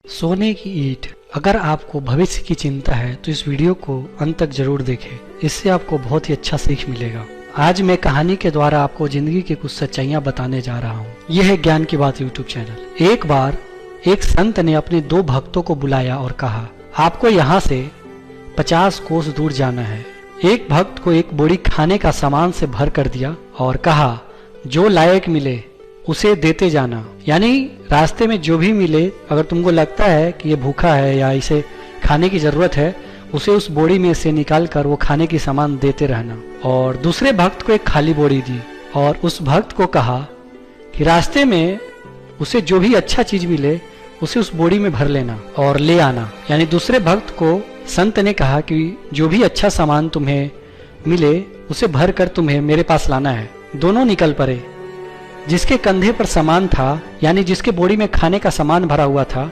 सोने की ईंट। अगर आपको भविष्य की चिंता है तो इस वीडियो को अंत तक जरूर देखें, इससे आपको बहुत ही अच्छा सीख मिलेगा। आज मैं कहानी के द्वारा आपको जिंदगी की कुछ सच्चाइयां बताने जा रहा हूँ। यह है ज्ञान की बात यूट्यूब चैनल। एक बार एक संत ने अपने दो भक्तों को बुलाया और कहा, आपको यहाँ से 50 कोस दूर जाना है। एक भक्त को एक बोरी खाने का सामान से भर कर दिया और कहा, जो लायक मिले उसे देते जाना। यानी रास्ते में जो भी मिले, अगर तुमको लगता है कि ये भूखा है या इसे खाने की जरूरत है, उसे उस बोरी में से निकाल कर वो खाने की सामान देते रहना। और दूसरे भक्त को एक खाली बोरी दी और उस भक्त को कहा कि रास्ते में उसे जो भी अच्छा चीज मिले उसे उस बोरी में भर लेना और ले आना। यानी दूसरे भक्त को संत ने कहा कि जो भी अच्छा सामान तुम्हें मिले उसे भर कर तुम्हें मेरे पास लाना है। दोनों निकल पड़े। जिसके कंधे पर सामान था, यानी जिसके बोरी में खाने का सामान भरा हुआ था,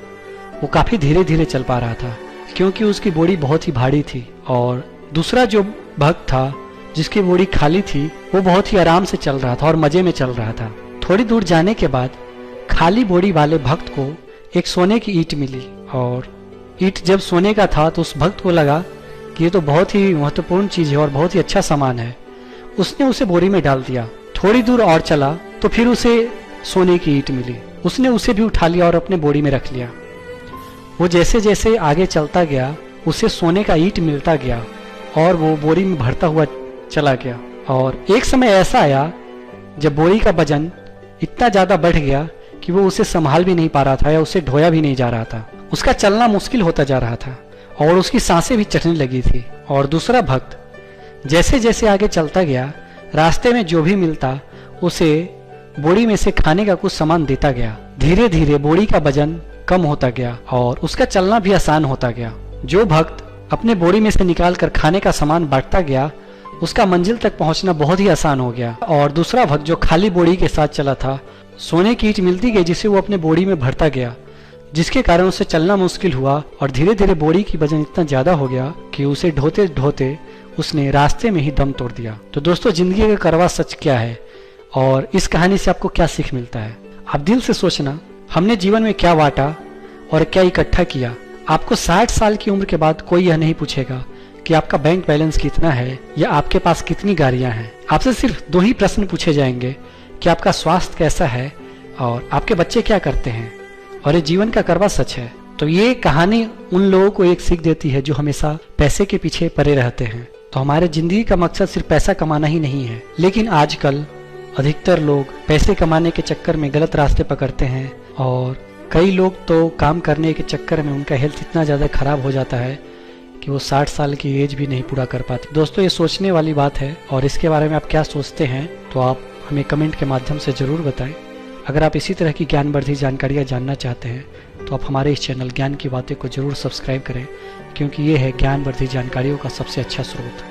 वो काफी धीरे धीरे चल पा रहा था क्योंकि उसकी बोरी बहुत ही भारी थी। और दूसरा जो भक्त था जिसकी बोरी खाली थी, वो बहुत ही आराम से चल रहा था और मजे में चल रहा था। थोड़ी दूर जाने के बाद खाली बोरी वाले भक्त को एक सोने की ईंट मिली और ईंट जब सोने का था तो उस भक्त को लगा कि ये तो बहुत ही महत्वपूर्ण चीज है और बहुत ही अच्छा सामान है। उसने उसे बोरी में डाल दिया। थोड़ी दूर और चला तो फिर उसे सोने की ईंट मिली। उसने उसे भी उठा लिया और अपने बोरी में रख लिया। वो जैसे जैसे आगे चलता गया उसे सोने का ईंट मिलता गया और वो बोरी में भरता हुआ चला गया। और एक समय ऐसा आया जब बोरी का वजन इतना ज्यादा बढ़ गया कि वो उसे संभाल भी नहीं पा रहा था या उसे ढोया भी नहीं जा रहा था। उसका चलना मुश्किल होता जा रहा था और उसकी सांसें भी चढ़ने लगी थी। और दूसरा भक्त जैसे जैसे आगे चलता गया, रास्ते में जो भी मिलता उसे बोरी में से खाने का कुछ सामान देता गया। धीरे धीरे बोरी का वजन कम होता गया और उसका चलना भी आसान होता गया। जो भक्त अपने बोरी में से निकालकर खाने का सामान बांटता गया, उसका मंजिल तक पहुंचना बहुत ही आसान हो गया। और दूसरा भक्त जो खाली बोरी के साथ चला था, सोने की ईंट मिलती गई जिसे वो अपने बोरी में भरता गया, जिसके कारण उसे चलना मुश्किल हुआ और धीरे धीरे बोरी की वजन इतना ज्यादा हो गया कि उसे ढोते ढोते उसने रास्ते में ही दम तोड़ दिया। तो दोस्तों, जिंदगी का कड़वा सच क्या है और इस कहानी से आपको क्या सीख मिलता है? आप दिल से सोचना, हमने जीवन में क्या बांटा और क्या इकट्ठा किया। आपको 60 साल की उम्र के बाद कोई यह नहीं पूछेगा कि आपका बैंक बैलेंस कितना है या आपके पास कितनी गाड़ियां हैं। आपसे सिर्फ 2 ही प्रश्न पूछे जाएंगे कि आपका स्वास्थ्य कैसा है और आपके बच्चे क्या करते हैं। और ये जीवन का कड़वा सच है। तो ये कहानी उन लोगों को एक सीख देती है जो हमेशा पैसे के पीछे पड़े रहते हैं। तो हमारे जिंदगी का मकसद सिर्फ पैसा कमाना ही नहीं है, लेकिन आजकल अधिकतर लोग पैसे कमाने के चक्कर में गलत रास्ते पकड़ते हैं और कई लोग तो काम करने के चक्कर में उनका हेल्थ इतना ज़्यादा खराब हो जाता है कि वो 60 साल की एज भी नहीं पूरा कर पाते। दोस्तों, ये सोचने वाली बात है और इसके बारे में आप क्या सोचते हैं तो आप हमें कमेंट के माध्यम से ज़रूर बताएं। अगर आप इसी तरह की ज्ञानवर्धक जानकारियाँ जानना चाहते हैं तो आप हमारे इस चैनल ज्ञान की बातें को जरूर सब्सक्राइब करें, क्योंकि ये है ज्ञानवर्धक जानकारियों का सबसे अच्छा स्रोत।